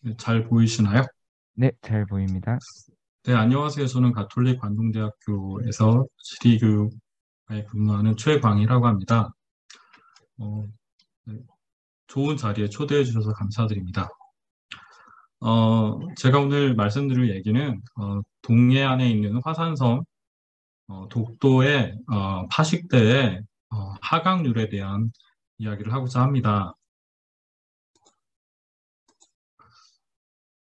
네, 잘 보이시나요? 네, 잘 보입니다. 네, 안녕하세요. 저는 가톨릭 관동대학교에서 지리교과에 근무하는 최광이라고 합니다. 어, 네, 좋은 자리에 초대해 주셔서 감사드립니다. 제가 오늘 말씀드릴 얘기는 동해안에 있는 화산섬 독도의 파식대의 하강률에 대한 이야기를 하고자 합니다.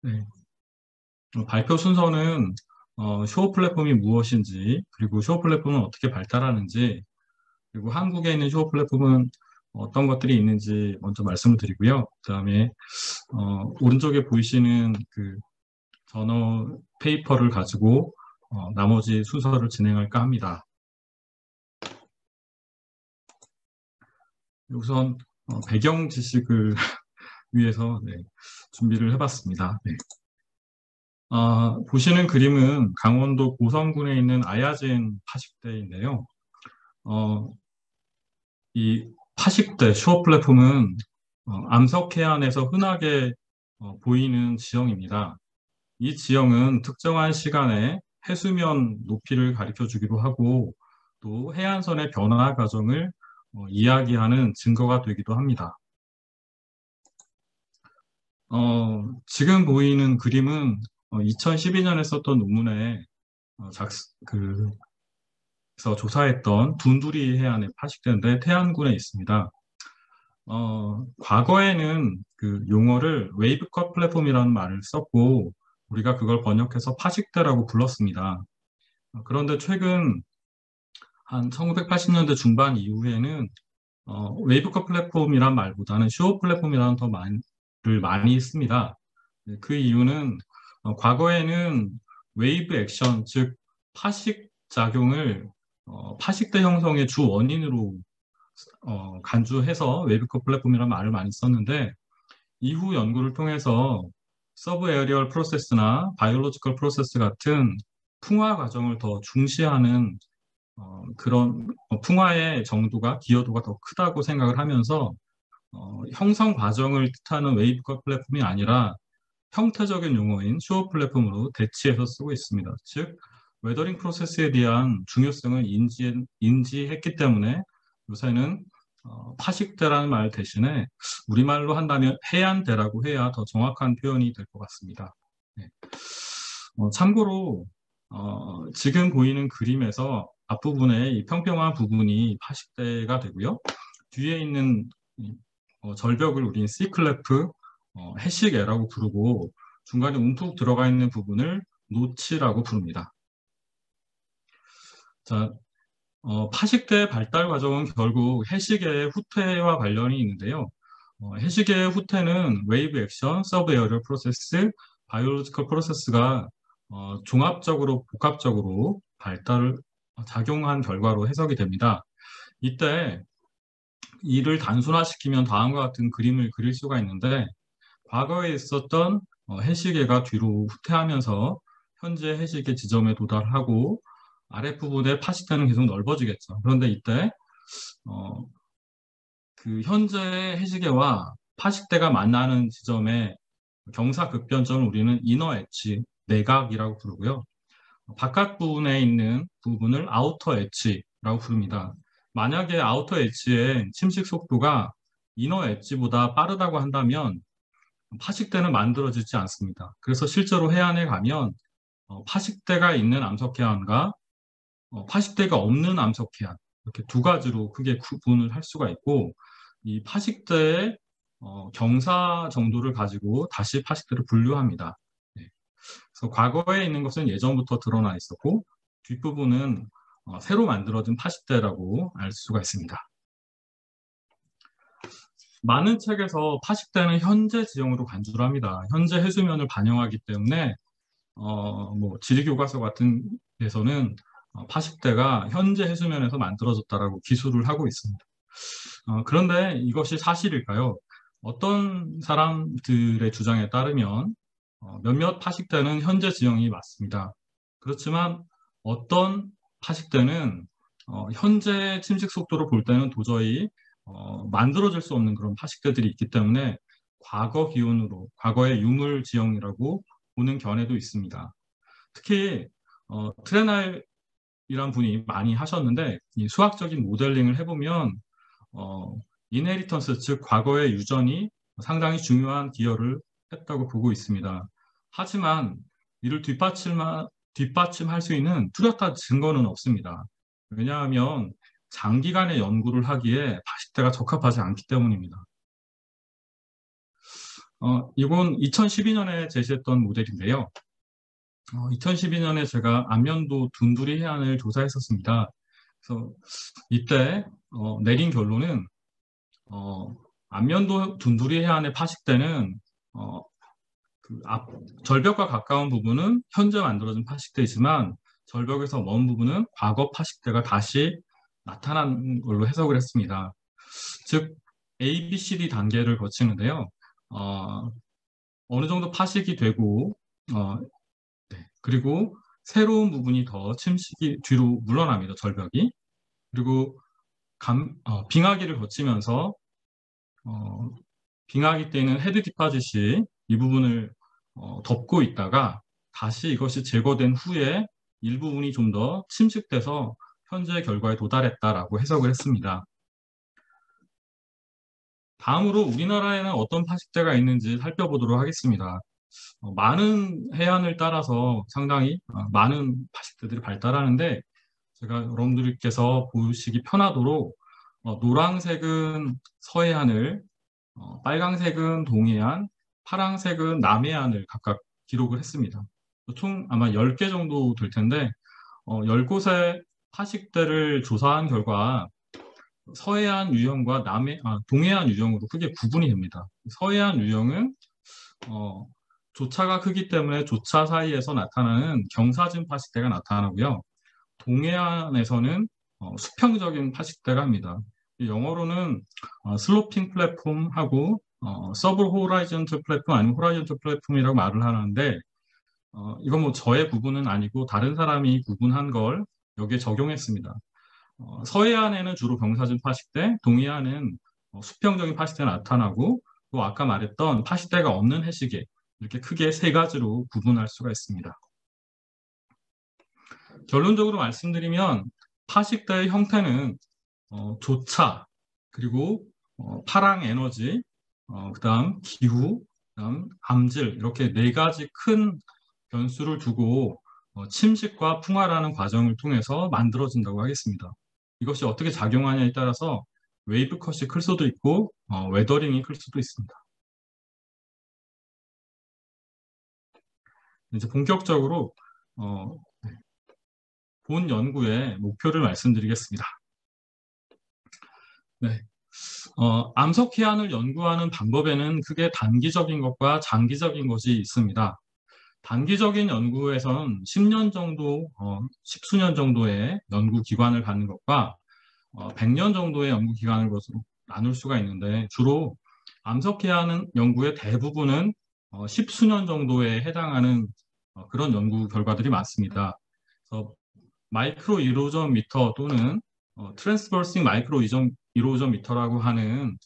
네, 발표 순서는 쇼 플랫폼이 무엇인지, 그리고 쇼 플랫폼은 어떻게 발달하는지, 그리고 한국에 있는 쇼 플랫폼은 어떤 것들이 있는지 먼저 말씀을 드리고요. 그다음에 오른쪽에 보이시는 그 저널 페이퍼를 가지고 나머지 순서를 진행할까 합니다. 우선 배경 지식을 위해서 준비를 해봤습니다. 네. 보시는 그림은 강원도 고성군에 있는 아야진 파식대인데요. 어, 이 파식대 쇼어 플랫폼은 암석해안에서 흔하게 보이는 지형입니다. 이 지형은 특정한 시간에 해수면 높이를 가리켜 주기도 하고 또 해안선의 변화 과정을 이야기하는 증거가 되기도 합니다. 지금 보이는 그림은 2012년에 썼던 논문에 어, 작, 그, 그래서 조사했던 둔두리 해안의 파식대인데 태안군에 있습니다. 과거에는 그 용어를 웨이브컷 플랫폼이라는 말을 썼고 우리가 그걸 번역해서 파식대라고 불렀습니다. 그런데 최근 한 1980년대 중반 이후에는 웨이브컷 플랫폼이란 말보다는 쇼어 플랫폼이라는 더 말을 많이 씁니다. 네, 그 이유는 과거에는 웨이브 액션, 즉 파식 작용을 파식대 형성의 주 원인으로 간주해서 웨이브컷 플랫폼이라는 말을 많이 썼는데 이후 연구를 통해서 서브 에어리얼 프로세스나 바이올로지컬 프로세스 같은 풍화 과정을 더 중시하는 그런 풍화의 정도가 기여도가 더 크다고 생각을 하면서 형성 과정을 뜻하는 웨이브컷 플랫폼이 아니라 형태적인 용어인 쇼어 플랫폼으로 대치해서 쓰고 있습니다. 즉 웨더링 프로세스에 대한 중요성을 인지했기 때문에 요새는 파식대라는 말 대신에 우리말로 한다면 해안대라고 해야 더 정확한 표현이 될 것 같습니다. 네. 참고로 지금 보이는 그림에서 앞부분에 이 평평한 부분이 파식대가 되고요. 뒤에 있는 절벽을 우리는 C클래프 해시계라고 부르고 중간에 움푹 들어가 있는 부분을 노치라고 부릅니다. 자, 파식대 발달 과정은 결국 해시계의 후퇴와 관련이 있는데요. 해시계의 후퇴는 웨이브 액션, 서브 에어리얼 프로세스, 바이올로지컬 프로세스가 종합적으로 복합적으로 발달을 작용한 결과로 해석이 됩니다. 이때 이를 단순화시키면 다음과 같은 그림을 그릴 수가 있는데 과거에 있었던 해시계가 뒤로 후퇴하면서 현재 해시계 지점에 도달하고 아랫부분의 파식대는 계속 넓어지겠죠. 그런데 이때 어, 그 현재 해시계와 파식대가 만나는 지점의 경사급변점을 우리는 이너 엣지, 내각이라고 부르고요. 바깥 부분에 있는 부분을 아우터 엣지라고 부릅니다. 만약에 아우터 엣지의 침식 속도가 이너 엣지보다 빠르다고 한다면 파식대는 만들어지지 않습니다. 그래서 실제로 해안에 가면 파식대가 있는 암석해안과 파식대가 없는 암석해안 이렇게 두 가지로 크게 구분을 할 수가 있고 이 파식대의 경사 정도를 가지고 다시 파식대를 분류합니다. 네. 그래서 과거에 있는 것은 예전부터 드러나 있었고 뒷부분은 새로 만들어진 파식대라고 알 수가 있습니다. 많은 책에서 파식대는 현재 지형으로 간주를 합니다. 현재 해수면을 반영하기 때문에 뭐 지리교과서 같은 데서는 파식대가 현재 해수면에서 만들어졌다라고 기술을 하고 있습니다. 그런데 이것이 사실일까요? 어떤 사람들의 주장에 따르면 몇몇 파식대는 현재 지형이 맞습니다. 그렇지만 어떤 파식대는 현재 침식 속도로 볼 때는 도저히 만들어질 수 없는 그런 파식대들이 있기 때문에 과거 기온으로, 과거의 유물 지형이라고 보는 견해도 있습니다. 특히 트레날이란 분이 많이 하셨는데 이 수학적인 모델링을 해보면 인헤리턴스, 즉 과거의 유전이 상당히 중요한 기여를 했다고 보고 있습니다. 하지만 이를 뒷받침할 수 있는 뚜렷한 증거는 없습니다. 왜냐하면 장기간의 연구를 하기에 파식대가 적합하지 않기 때문입니다. 이건 2012년에 제시했던 모델인데요. 2012년에 제가 안면도 둔두리 해안을 조사했었습니다. 그래서 이때 내린 결론은 안면도 둔두리 해안의 파식대는 절벽과 가까운 부분은 현재 만들어진 파식대이지만 절벽에서 먼 부분은 과거 파식대가 다시 나타난 걸로 해석을 했습니다. 즉 A, B, C, D 단계를 거치는데요. 어느 정도 파식이 되고 네, 그리고 새로운 부분이 더 침식이 뒤로 물러납니다. 절벽이. 그리고 빙하기를 거치면서 빙하기 때는 헤드 디파짓이 이 부분을 덮고 있다가 다시 이것이 제거된 후에 일부분이 좀 더 침식돼서 현재의 결과에 도달했다라고 해석을 했습니다. 다음으로 우리나라에는 어떤 파식대가 있는지 살펴보도록 하겠습니다. 많은 해안을 따라서 상당히 많은 파식대들이 발달하는데 제가 여러분들께서 보시기 편하도록 노란색은 서해안을, 빨강색은 동해안, 파란색은 남해안을 각각 기록을 했습니다. 총 아마 10개 정도 될 텐데 10곳의 파식대를 조사한 결과 서해안 유형과 동해안 유형으로 크게 구분이 됩니다. 서해안 유형은 조차가 크기 때문에 조차 사이에서 나타나는 경사진 파식대가 나타나고요. 동해안에서는 수평적인 파식대가 합니다. 영어로는 슬로핑 플랫폼하고 서브 호라이즌트 플랫폼 아니면 호라이즌트 플랫폼이라고 말을 하는데 이건 뭐 저의 구분은 아니고 다른 사람이 구분한 걸 여기에 적용했습니다. 서해안에는 주로 경사진 파식대, 동해안은 수평적인 파식대가 나타나고 또 아까 말했던 파식대가 없는 해시계 이렇게 크게 세 가지로 구분할 수가 있습니다. 결론적으로 말씀드리면 파식대의 형태는 조차, 그리고 파랑 에너지, 그다음 기후, 그다음 암질 이렇게 네 가지 큰 변수를 두고 침식과 풍화라는 과정을 통해서 만들어진다고 하겠습니다. 이것이 어떻게 작용하냐에 따라서 웨이브 컷이 클 수도 있고 웨더링이 클 수도 있습니다. 이제 본격적으로 본 연구의 목표를 말씀드리겠습니다. 네. 암석 해안을 연구하는 방법에는 크게 단기적인 것과 장기적인 것이 있습니다. 단기적인 연구에선 10년 정도, 10수년 정도의 연구 기간을 갖는 것과 100년 정도의 연구 기간을 나눌 수가 있는데 주로 암석 해안 연구의 대부분은 10수년 정도에 해당하는 그런 연구 결과들이 많습니다. 그래서 마이크로 이로전 미터 또는 트랜스버싱 마이크로 이로전 미터라고 하는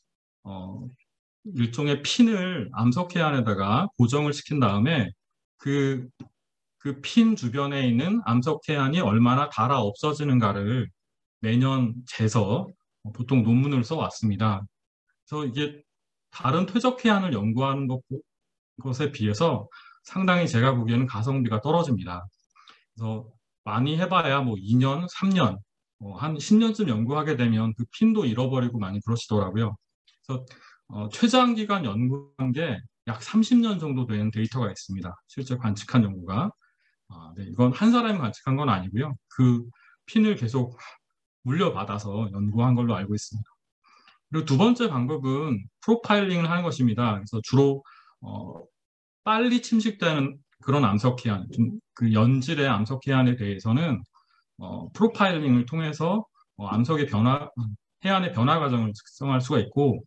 일종의 핀을 암석 해안에다가 고정을 시킨 다음에 그 핀 주변에 있는 암석 해안이 얼마나 닳아 없어지는가를 매년 재서 보통 논문을 써왔습니다. 그래서 이게 다른 퇴적 해안을 연구하는 것에 비해서 상당히 제가 보기에는 가성비가 떨어집니다. 그래서 많이 해봐야 뭐 2년, 3년, 한 10년쯤 연구하게 되면 그 핀도 잃어버리고 많이 그러시더라고요. 그래서 최장기간 연구한 게 약 30년 정도 되는 데이터가 있습니다. 실제 관측한 연구가. 네, 이건 한 사람이 관측한 건 아니고요. 그 핀을 계속 물려받아서 연구한 걸로 알고 있습니다. 그리고 두 번째 방법은 프로파일링을 하는 것입니다. 그래서 주로 빨리 침식되는 그런 암석 해안, 그 연질의 암석 해안에 대해서는 프로파일링을 통해서 암석의 해안의 변화 과정을 측정할 수가 있고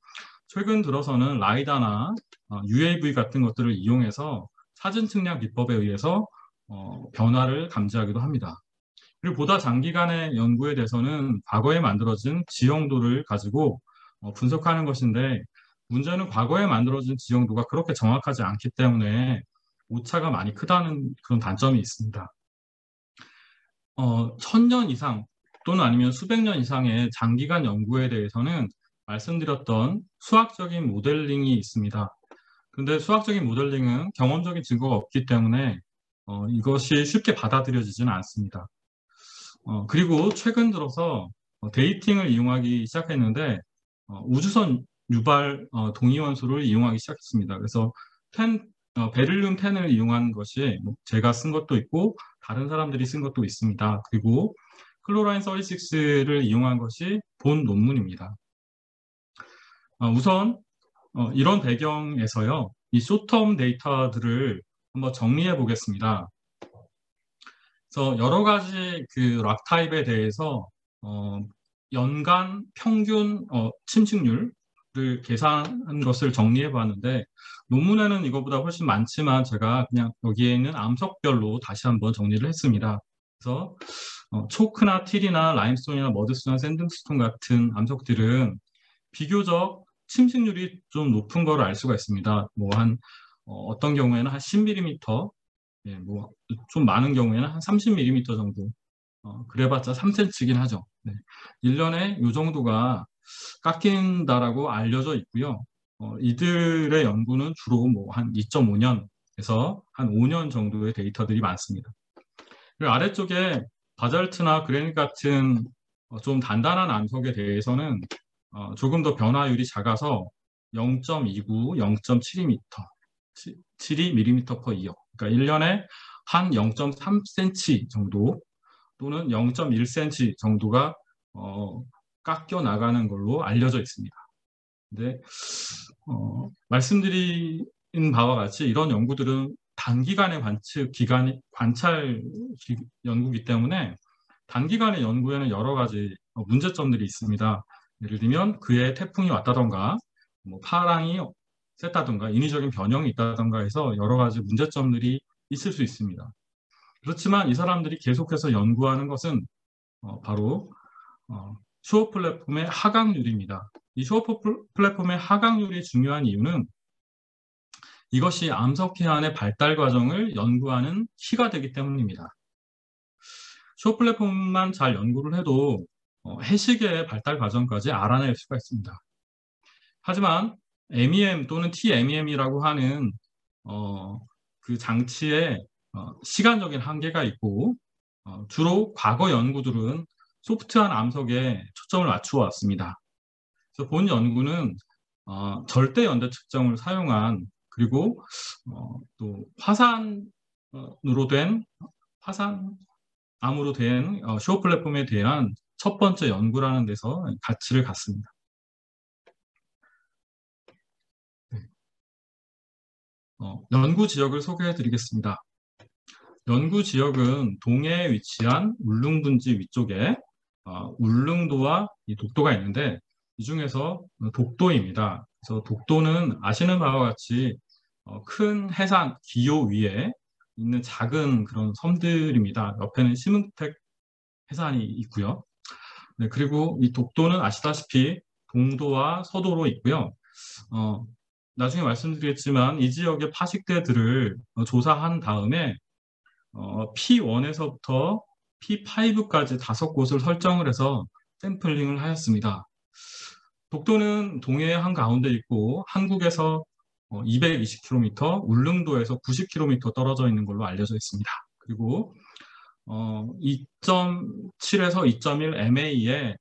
최근 들어서는 라이다나 UAV 같은 것들을 이용해서 사진 측량 기법에 의해서 변화를 감지하기도 합니다. 그리고 보다 장기간의 연구에 대해서는 과거에 만들어진 지형도를 가지고 분석하는 것인데 문제는 과거에 만들어진 지형도가 그렇게 정확하지 않기 때문에 오차가 많이 크다는 그런 단점이 있습니다. 1000년 이상 또는 아니면 수백 년 이상의 장기간 연구에 대해서는 말씀드렸던 수학적인 모델링이 있습니다. 근데 수학적인 모델링은 경험적인 증거가 없기 때문에 이것이 쉽게 받아들여지지는 않습니다. 그리고 최근 들어서 데이팅을 이용하기 시작했는데 우주선 유발 동위원소를 이용하기 시작했습니다. 그래서 베릴륨 10을 이용한 것이 제가 쓴 것도 있고 다른 사람들이 쓴 것도 있습니다. 그리고 클로라인 36를 이용한 것이 본 논문입니다. 우선 이런 배경에서요, 이 쇼텀 데이터들을 한번 정리해 보겠습니다. 그래서 여러 가지 그 락 타입에 대해서 연간 평균 침식률을 계산한 것을 정리해 봤는데 논문에는 이거보다 훨씬 많지만 제가 그냥 여기에 있는 암석별로 다시 한번 정리를 했습니다. 그래서 초크나 틸이나 라임스톤이나 머드스톤이나 샌드스톤 같은 암석들은 비교적 침식률이 좀 높은 걸 알 수가 있습니다. 뭐 어떤 경우에는 한 10mm, 예, 뭐 좀 많은 경우에는 한 30mm 정도. 그래봤자 3cm긴 하죠. 네. 1년에 이 정도가 깎인다라고 알려져 있고요. 이들의 연구는 주로 뭐 한 2.5년에서 한 5년 정도의 데이터들이 많습니다. 그리고 아래쪽에 바잘트나 그래닛 같은 좀 단단한 암석에 대해서는 조금 더 변화율이 작아서 0.29, 0.72m, 72mm per year. 그러니까 1년에 한 0.3cm 정도 또는 0.1cm 정도가 깎여 나가는 걸로 알려져 있습니다. 근데 말씀드린 바와 같이 이런 연구들은 단기간의 관찰 연구이기 때문에 단기간의 연구에는 여러 가지 문제점들이 있습니다. 예를 들면 그의 태풍이 왔다던가 뭐 파랑이 셌다던가 인위적인 변형이 있다던가 해서 여러 가지 문제점들이 있을 수 있습니다. 그렇지만 이 사람들이 계속해서 연구하는 것은 바로 슈어 플랫폼의 하강률입니다. 이 슈어 플랫폼의 하강률이 중요한 이유는 이것이 암석 해안의 발달 과정을 연구하는 키가 되기 때문입니다. 슈어 플랫폼만 잘 연구를 해도 해식의 발달 과정까지 알아낼 수가 있습니다. 하지만 MEM 또는 TMEM이라고 하는 그 장치에 시간적인 한계가 있고 주로 과거 연구들은 소프트한 암석에 초점을 맞추어 왔습니다. 그래서 본 연구는 절대 연대 측정을 사용한 그리고 또 화산으로 된 화산암으로 된 슈어 플랫폼에 대한 첫 번째 연구라는 데서 가치를 갖습니다. 연구 지역을 소개해 드리겠습니다. 연구 지역은 동해에 위치한 울릉분지 위쪽에 울릉도와 이 독도가 있는데 이 중에서 독도입니다. 그래서 독도는 아시는 바와 같이 큰 해상 기호 위에 있는 작은 그런 섬들입니다. 옆에는 심흥택 해산이 있고요. 네, 그리고 이 독도는 아시다시피 동도와 서도로 있고요. 나중에 말씀드리겠지만 이 지역의 파식대들을 조사한 다음에 P1에서부터 P5까지 5곳을 설정을 해서 샘플링을 하였습니다. 독도는 동해의 한가운데 있고 한국에서 220km, 울릉도에서 90km 떨어져 있는 걸로 알려져 있습니다. 그리고 2.7에서 2.1 MA에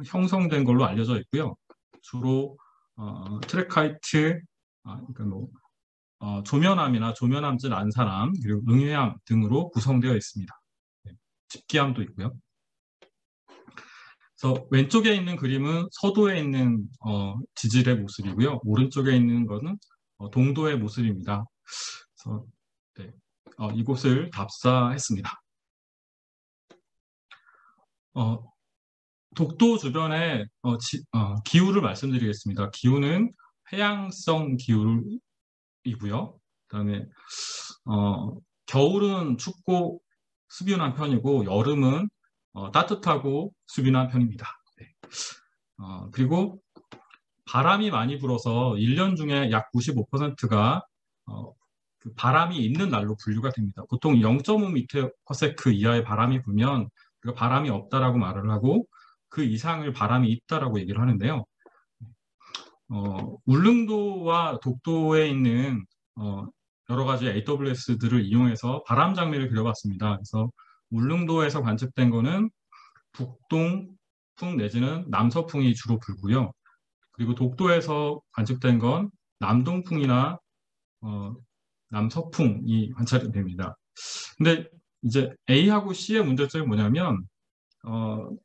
형성된 걸로 알려져 있고요. 주로 트레카이트, 그러니까 뭐 조면암이나 조면암질 안산암, 그리고 응해암 등으로 구성되어 있습니다. 네, 집기암도 있고요. 그래서 왼쪽에 있는 그림은 서도에 있는 지질의 모습이고요. 오른쪽에 있는 것은 동도의 모습입니다. 그래서 네, 이곳을 답사했습니다. 독도 주변의 기후를 말씀드리겠습니다. 기후는 해양성 기후이고요. 그다음에 겨울은 춥고 수비온한 편이고 여름은 따뜻하고 수비온한 편입니다. 네. 그리고 바람이 많이 불어서 1년 중에 약 95%가 그 바람이 있는 날로 분류가 됩니다. 보통 0.5m/s 이하의 바람이 불면 우리가 바람이 없다라고 말을 하고 그 이상을 바람이 있다라고 얘기를 하는데요. 울릉도와 독도에 있는 여러 가지 AWS들을 이용해서 바람 장미를 그려봤습니다. 그래서 울릉도에서 관측된 거는 북동풍 내지는 남서풍이 주로 불고요. 그리고 독도에서 관측된 건 남동풍이나 남서풍이 관찰이 됩니다. 근데 이제 A하고 C의 문제점이 뭐냐면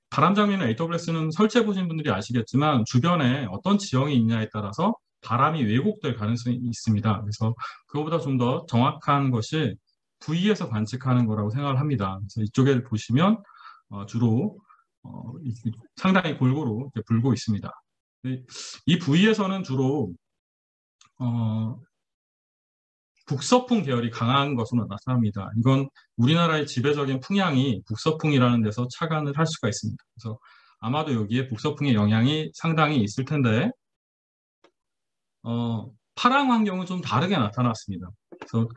바람장미는 AWS는 설치해 보신 분들이 아시겠지만 주변에 어떤 지형이 있냐에 따라서 바람이 왜곡될 가능성이 있습니다. 그래서 그거보다 좀 더 정확한 것이 V에서 관측하는 거라고 생각을 합니다. 그래서 이쪽에 보시면 주로 상당히 골고루 불고 있습니다. 이 V에서는 주로 북서풍 계열이 강한 것으로 나타납니다. 이건 우리나라의 지배적인 풍향이 북서풍이라는 데서 착안을 할 수가 있습니다. 그래서 아마도 여기에 북서풍의 영향이 상당히 있을 텐데 파랑 환경은 좀 다르게 나타났습니다. 그래서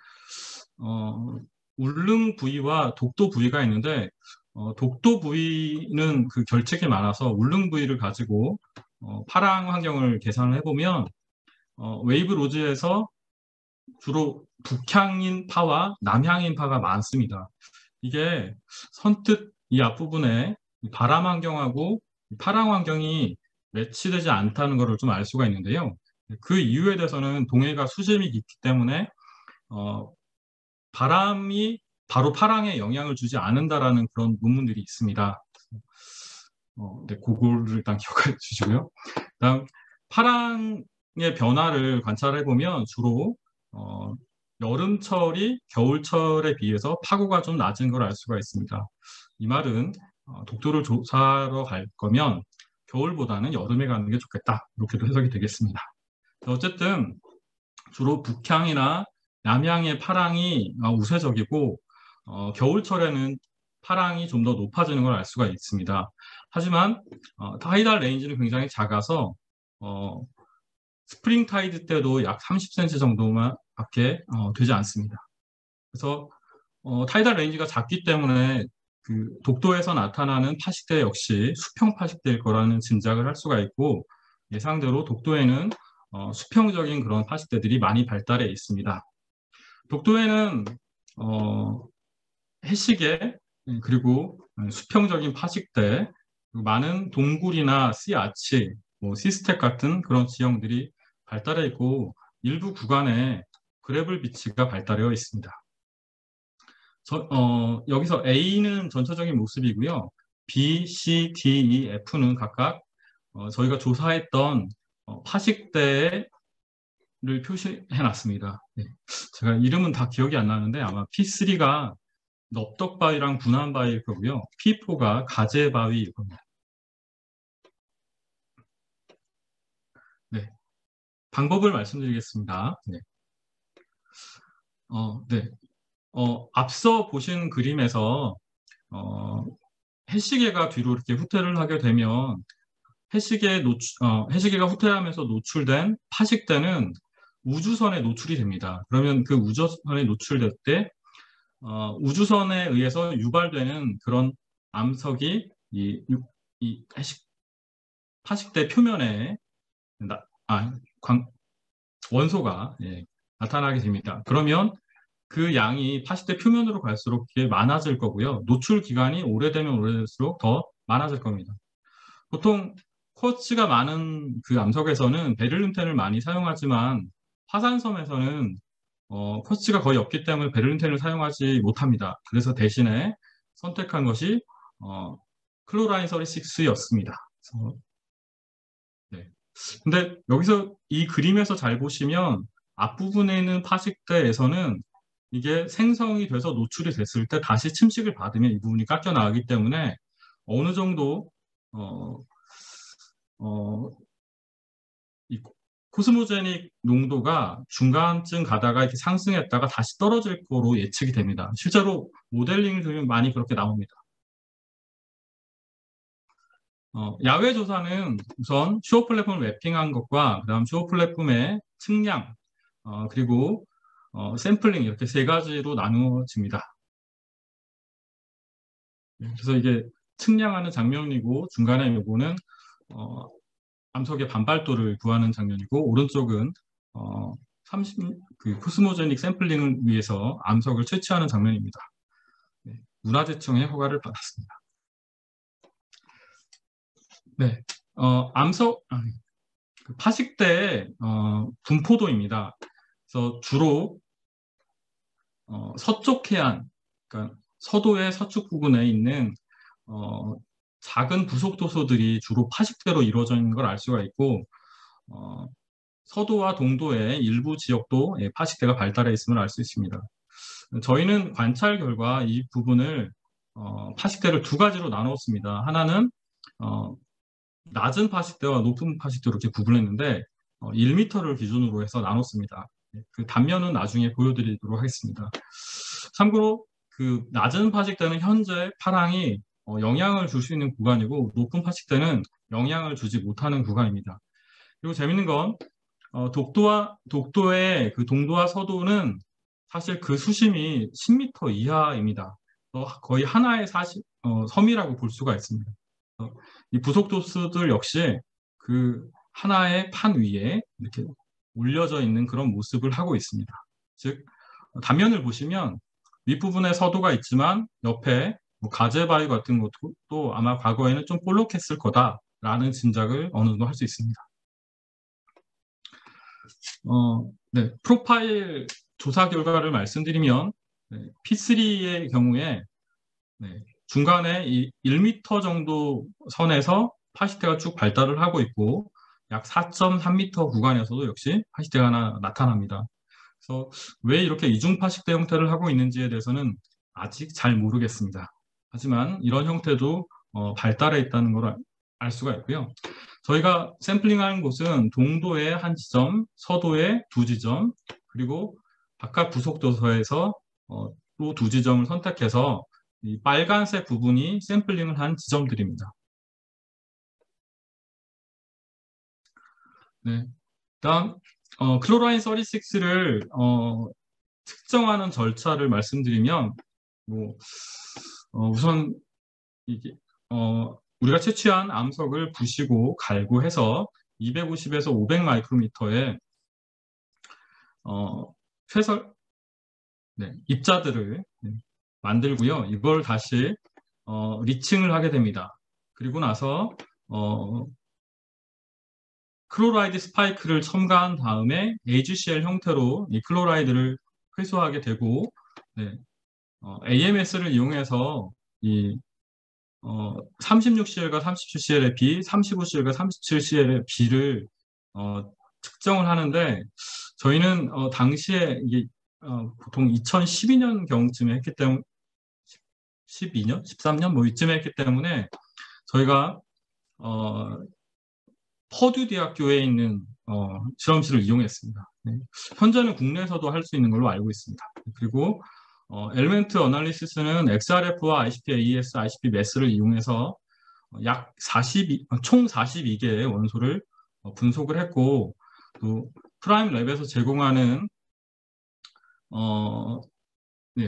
울릉 부위와 독도 부위가 있는데 독도 부위는 그 결책이 많아서 울릉 부위를 가지고 파랑 환경을 계산을 해보면 웨이브 로즈에서 주로 북향인 파와 남향인 파가 많습니다. 이게 선뜻 이 앞부분에 바람 환경하고 파랑 환경이 매치되지 않다는 것을 좀 알 수가 있는데요. 그 이유에 대해서는 동해가 수심이 깊기 때문에 바람이 바로 파랑에 영향을 주지 않는다라는 그런 논문들이 있습니다. 네, 그거를 일단 기억해 주시고요. 다음 파랑의 변화를 관찰해 보면 주로 여름철이 겨울철에 비해서 파고가 좀 낮은 걸 알 수가 있습니다. 이 말은 독도를 조사하러 갈 거면 겨울보다는 여름에 가는 게 좋겠다. 이렇게도 해석이 되겠습니다. 어쨌든 주로 북향이나 남향의 파랑이 우세적이고 겨울철에는 파랑이 좀 더 높아지는 걸 알 수가 있습니다. 하지만 타이달 레인지는 굉장히 작아서 스프링 타이드 때도 약 30cm 정도만 밖에 되지 않습니다. 그래서 타이달 레인지가 작기 때문에 그 독도에서 나타나는 파식대 역시 수평 파식대일 거라는 짐작을 할 수가 있고 예상대로 독도에는 수평적인 그런 파식대들이 많이 발달해 있습니다. 독도에는 해시계 그리고 수평적인 파식대 많은 동굴이나 씨아치, 시스텍 같은 그런 지형들이 발달해 있고 일부 구간에 그래블 비치가 발달되어 있습니다. 여기서 A는 전체적인 모습이고요. B, C, D, E, F는 각각 저희가 조사했던 파식대를 표시해 놨습니다. 네. 제가 이름은 다 기억이 안 나는데 아마 P3가 넙덕바위랑 분한바위일 거고요. P4가 가재바위일 겁니다. 네. 방법을 말씀드리겠습니다. 네. 네. 앞서 보신 그림에서 해시계가 뒤로 이렇게 후퇴를 하게 되면 해시계가 후퇴하면서 노출된 파식대는 우주선에 노출이 됩니다. 그러면 그 우주선에 노출될 때 우주선에 의해서 유발되는 그런 암석이 이 파식대 표면에 원소가 나타나게 됩니다. 그러면 그 양이 파식대 표면으로 갈수록 많아질 거고요. 노출 기간이 오래되면 오래될수록 더 많아질 겁니다. 보통 쿼츠가 많은 그 암석에서는 베릴륨텐을 많이 사용하지만 화산섬에서는 쿼츠가 거의 없기 때문에 베릴륨텐을 사용하지 못합니다. 그래서 대신에 선택한 것이 클로라인 36였습니다. 네. 근데 여기서 이 그림에서 잘 보시면 앞부분에 있는 파식대에서는 이게 생성이 돼서 노출이 됐을 때 다시 침식을 받으면 이 부분이 깎여 나가기 때문에 어느 정도 이 코스모제닉 농도가 중간쯤 가다가 이렇게 상승했다가 다시 떨어질 거로 예측이 됩니다. 실제로 모델링을 보면 많이 그렇게 나옵니다. 야외 조사는 우선 슈어 플랫폼을 맵핑한 것과 그다음 슈어 플랫폼의 측량, 그리고 샘플링 이렇게 세 가지로 나누어집니다. 그래서 이게 측량하는 장면이고 중간에 요거는 암석의 반발도를 구하는 장면이고 오른쪽은 30그 코스모제닉 샘플링을 위해서 암석을 채취하는 장면입니다. 네, 문화재청의 허가를 받았습니다. 네, 그 파식대의 분포도입니다. 그래서 주로 서쪽 해안, 그러니까 서도의 서쪽 부분에 있는 작은 부속도서들이 주로 파식대로 이루어져 있는 걸 알 수가 있고 서도와 동도의 일부 지역도 파식대가 발달해 있음을 알 수 있습니다. 저희는 관찰 결과 이 부분을 파식대를 두 가지로 나누었습니다. 하나는 낮은 파식대와 높은 파식대로 이렇게 구분했는데 1m를 기준으로 해서 나눴습니다. 그 단면은 나중에 보여드리도록 하겠습니다. 참고로 그 낮은 파식대는 현재 파랑이 영향을 줄 수 있는 구간이고 높은 파식대는 영향을 주지 못하는 구간입니다. 그리고 재밌는 건 독도의 그 동도와 서도는 사실 그 수심이 10m 이하입니다. 거의 하나의 섬이라고 볼 수가 있습니다. 이 부속도수들 역시 그 하나의 판 위에 이렇게 올려져 있는 그런 모습을 하고 있습니다. 즉 단면을 보시면 윗부분에 서도가 있지만 옆에 뭐 가재바위 같은 것도 아마 과거에는 좀 볼록했을 거다라는 짐작을 어느 정도 할 수 있습니다. 네, 프로파일 조사 결과를 말씀드리면 P3의 경우에 중간에 이 1m 정도 선에서 파식대가 쭉 발달을 하고 있고 약 4.3m 구간에서도 역시 파식대가 하나 나타납니다. 그래서 왜 이렇게 이중 파식대 형태를 하고 있는지에 대해서는 아직 잘 모르겠습니다. 하지만 이런 형태도 발달해 있다는 걸 알 수가 있고요. 저희가 샘플링한 곳은 동도의 한 지점, 서도의 두 지점, 그리고 바깥 부속도서에서 또 두 지점을 선택해서 이 빨간색 부분이 샘플링을 한 지점들입니다. 네. 다음 클로라인 36를 특정하는 절차를 말씀드리면 뭐 우선 이게 우리가 채취한 암석을 부시고 갈고 해서 250에서 500 마이크로미터의 최설 입자들을 만들고요. 이걸 다시 리칭을 하게 됩니다. 그리고 나서 클로라이드 스파이크를 첨가한 다음에 AgCl 형태로 이 클로라이드를 회수하게 되고 AMS를 이용해서 이 36CL과 37CL의 B, 35CL과 37CL의 B를 측정을 하는데 저희는 당시에 이게 보통 2012년경쯤에 했기 때문에 12년? 13년? 뭐 이쯤에 했기 때문에 저희가 퍼듀 대학교에 있는 실험실을 이용했습니다. 현재는 국내에서도 할 수 있는 걸로 알고 있습니다. 그리고 엘멘트 어널리시스는 XRF와 ICP-AES, ICP-MES를 이용해서 총 42개의 원소를 분석을 했고 또 프라임 랩에서 제공하는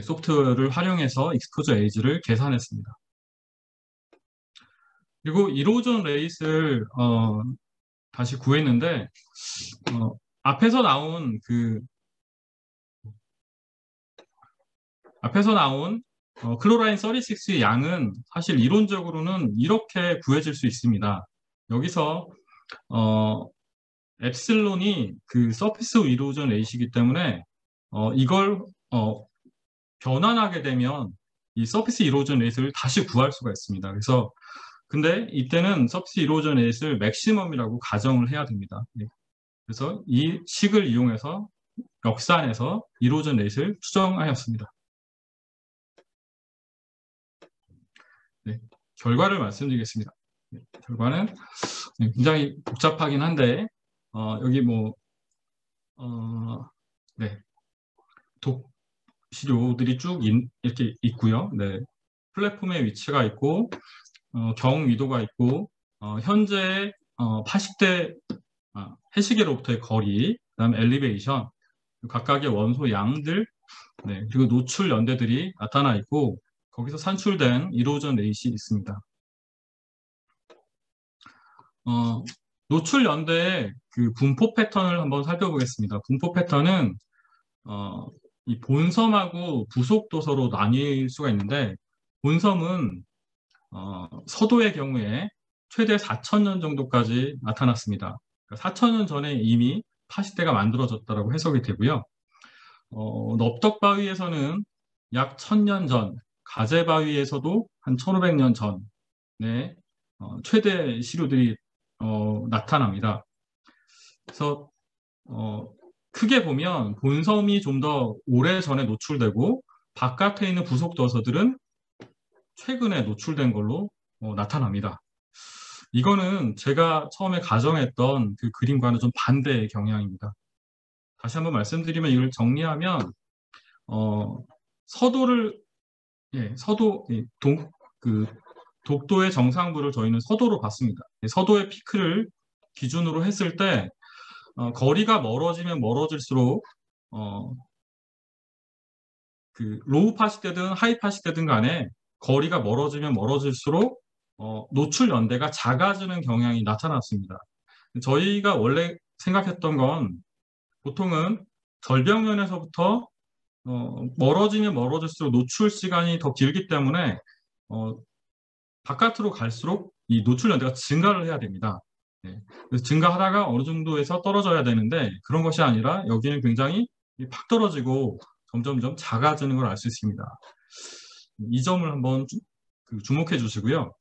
소프트웨어를 활용해서 익스포저 에이지를 계산했습니다. 그리고 이로전 레이스를 다시 구했는데 앞에서 나온 클로라인 36의 양은 사실 이론적으로는 이렇게 구해질 수 있습니다. 여기서 엡실론이 그 서피스 이로전 레이시이기 때문에 이걸 변환하게 되면 이 서피스 이로전 레이스를 다시 구할 수가 있습니다. 그래서 근데 이때는 서피스 이로전 레이스를 맥시멈이라고 가정을 해야 됩니다. 그래서 이 식을 이용해서 역산해서 이로전 레이스를 추정하였습니다. 결과를 말씀드리겠습니다. 결과는 굉장히 복잡하긴 한데 여기 뭐 독시료들이 쭉 이렇게 있고요. 플랫폼의 위치가 있고 경위도가 있고 현재 파식대 해시계로부터의 거리, 그다음에 엘리베이션, 각각의 원소 양들, 네, 그리고 노출 연대들이 나타나 있고 거기서 산출된 이로전 레이시 있습니다. 노출 연대의 그 분포 패턴을 한번 살펴보겠습니다. 분포 패턴은 이 본섬하고 부속 도서로 나뉠 수가 있는데, 본섬은 서도의 경우에 최대 4,000년 정도까지 나타났습니다. 그러니까 4,000년 전에 이미 파시대가 만들어졌다고 해석이 되고요. 넙덕바위에서는 약 1,000년 전, 가제바위에서도 한 1,500년 전에 최대 시료들이 나타납니다. 그래서 크게 보면 본섬이 좀 더 오래전에 노출되고 바깥에 있는 부속 도서들은 최근에 노출된 걸로 나타납니다. 이거는 제가 처음에 가정했던 그 그림과는 좀 반대의 경향입니다. 다시 한번 말씀드리면 이걸 정리하면 서도를 서도 그 독도의 정상부를 저희는 서도로 봤습니다. 서도의 피크를 기준으로 했을 때 거리가 멀어지면 멀어질수록 그 로우 파시대든 하이 파시대든 간에 거리가 멀어지면 멀어질수록 노출 연대가 작아지는 경향이 나타났습니다. 저희가 원래 생각했던 건 보통은 절벽면에서부터 멀어지면 멀어질수록 노출 시간이 더 길기 때문에 바깥으로 갈수록 이 노출 연대가 증가를 해야 됩니다. 네. 그래서 증가하다가 어느 정도에서 떨어져야 되는데 그런 것이 아니라 여기는 굉장히 팍 떨어지고 점점점 작아지는 걸 알 수 있습니다. 이 점을 한번 주목해 주시고요.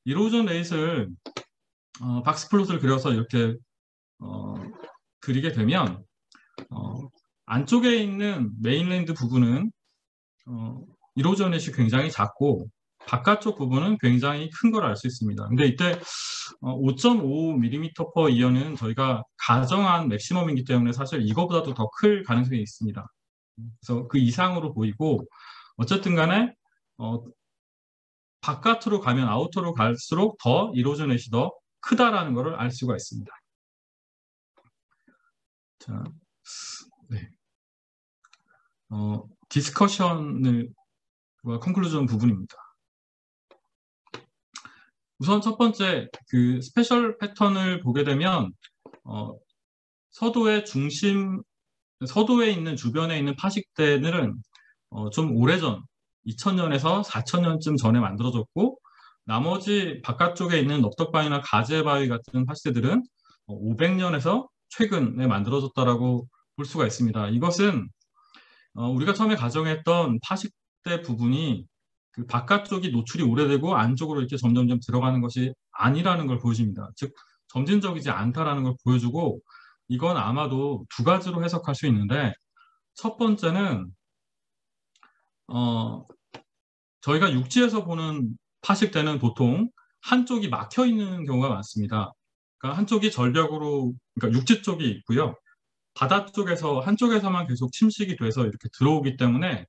이로전 레이스를 박스플롯을 그려서 이렇게 그리게 되면 안쪽에 있는 메인랜드 부분은 이로전 레이스 굉장히 작고 바깥쪽 부분은 굉장히 큰 걸 알 수 있습니다. 근데 이때 5.5mm/이어는 저희가 가정한 맥시멈이기 때문에 사실 이거보다도 더 클 가능성이 있습니다. 그래서 그 이상으로 보이고 어쨌든 간에 바깥으로 가면 아우터로 갈수록 더 이로전 넷이 더 크다라는 것을 알 수가 있습니다. 자, 네. 디스커션을 컨클루전 부분입니다. 우선 첫 번째 그 스페셜 패턴을 보게 되면 서도의 중심, 서도에 있는 주변에 있는 파식대들은 좀 오래전 2000년에서 4000년쯤 전에 만들어졌고 나머지 바깥쪽에 있는 넙덕바위나 가제바위 같은 파식대들은 500년에서 최근에 만들어졌다라고 볼 수가 있습니다. 이것은 우리가 처음에 가정했던 파식대 부분이 그 바깥쪽이 노출이 오래되고 안쪽으로 이렇게 점점점 들어가는 것이 아니라는 걸 보여줍니다. 즉 점진적이지 않다라는 걸 보여주고 이건 아마도 두 가지로 해석할 수 있는데 첫 번째는 저희가 육지에서 보는 파식대는 보통 한쪽이 막혀 있는 경우가 많습니다. 그러니까 한쪽이 절벽으로, 그러니까 육지 쪽이 있고요. 바다 쪽에서 한쪽에서만 계속 침식이 돼서 이렇게 들어오기 때문에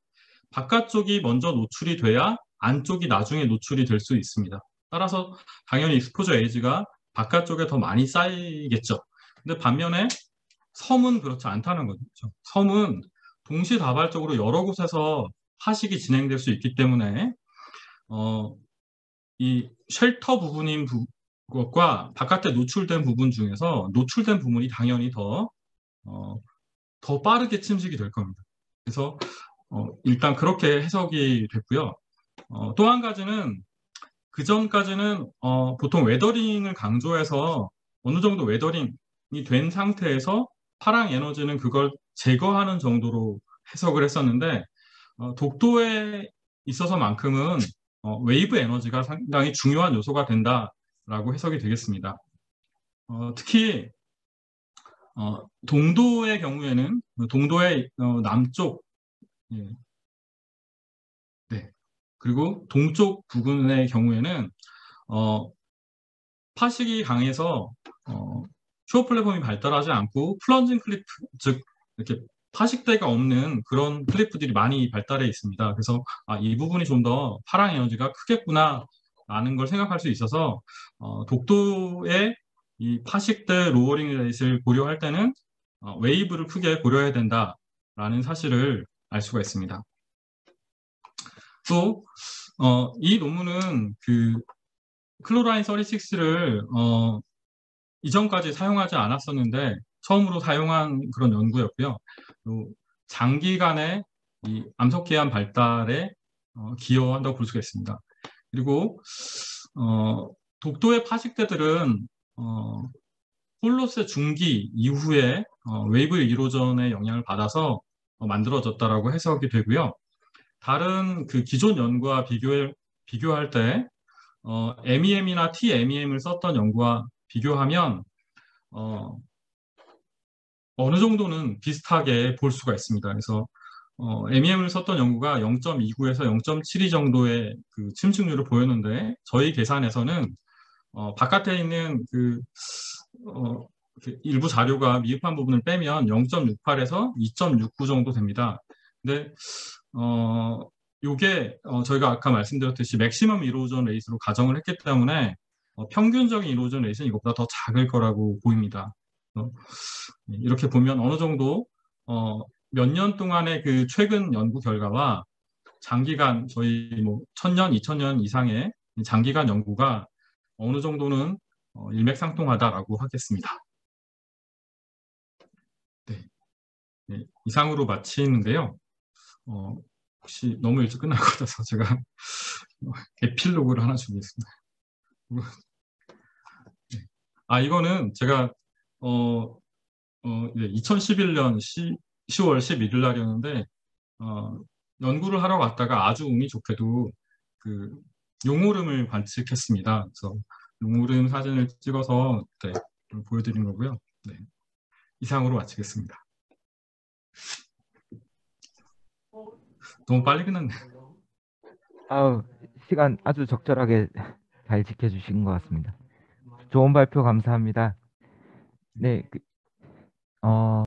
바깥쪽이 먼저 노출이 돼야 안쪽이 나중에 노출이 될 수 있습니다. 따라서 당연히 익스포저 에이지가 바깥쪽에 더 많이 쌓이겠죠. 근데 반면에 섬은 그렇지 않다는 거죠. 섬은 동시다발적으로 여러 곳에서 파식이 진행될 수 있기 때문에 이 쉘터 부분인 것과 바깥에 노출된 부분 중에서 노출된 부분이 당연히 더 빠르게 침식이 될 겁니다. 그래서 일단 그렇게 해석이 됐고요. 또 한 가지는 그 전까지는 보통 웨더링을 강조해서 어느 정도 웨더링이 된 상태에서 파랑 에너지는 그걸 제거하는 정도로 해석을 했었는데 독도에 있어서만큼은 웨이브 에너지가 상당히 중요한 요소가 된다라고 해석이 되겠습니다. 특히 동도의 경우에는 동도의 남쪽 네. 그리고 동쪽 부근의 경우에는 파식이 강해서 슈어 플랫폼이 발달하지 않고 플런징 클리프, 즉 이렇게 파식대가 없는 그런 클리프들이 많이 발달해 있습니다. 그래서 이 부분이 좀 더 파랑 에너지가 크겠구나 라는 걸 생각할 수 있어서 독도의 이 파식대 로어링 레이스를 고려할 때는 웨이브를 크게 고려해야 된다라는 사실을 알 수가 있습니다. 또 이 논문은 그 클로라인 36를 이전까지 사용하지 않았었는데 처음으로 사용한 그런 연구였고요. 또 장기간의 이 암석기한 발달에 기여한다고 볼 수가 있습니다. 그리고 독도의 파식대들은 홀로세 중기 이후에 웨이브 1호전의 영향을 받아서 만들어졌다라고 해석이 되고요. 다른 그 기존 연구와 비교할 때 MEM이나 TMEM을 썼던 연구와 비교하면 어느 정도는 비슷하게 볼 수가 있습니다. 그래서 MEM을 썼던 연구가 0.29에서 0.72 정도의 그 침식률을 보였는데 저희 계산에서는 바깥에 있는 그 일부 자료가 미흡한 부분을 빼면 0.68에서 2.69 정도 됩니다. 근데 요게 저희가 아까 말씀드렸듯이 맥시멈 이로전 레이스로 가정을 했기 때문에 평균적인 이로전 레이스는 이것보다 더 작을 거라고 보입니다. 이렇게 보면 어느 정도 몇 년 동안의 그 최근 연구 결과와 장기간 저희 뭐 1000년, 2000년 이상의 장기간 연구가 어느 정도는 일맥상통하다라고 하겠습니다. 네. 네, 이상으로 마치는데요. 혹시 너무 일찍 끝날 것 같아서 제가 에필로그를 하나 준비했습니다. 이거는 제가 2011년 10월 11일 날이었는데 연구를 하러 갔다가 아주 운이 좋게도 그 용오름을 관측했습니다. 그래서 용오름 사진을 찍어서 네, 좀 보여드린 거고요. 네, 이상으로 마치겠습니다. 너무 빨리 끝났네. 아우, 시간 아주 적절하게 잘 지켜주신 것 같습니다. 좋은 발표 감사합니다. 네,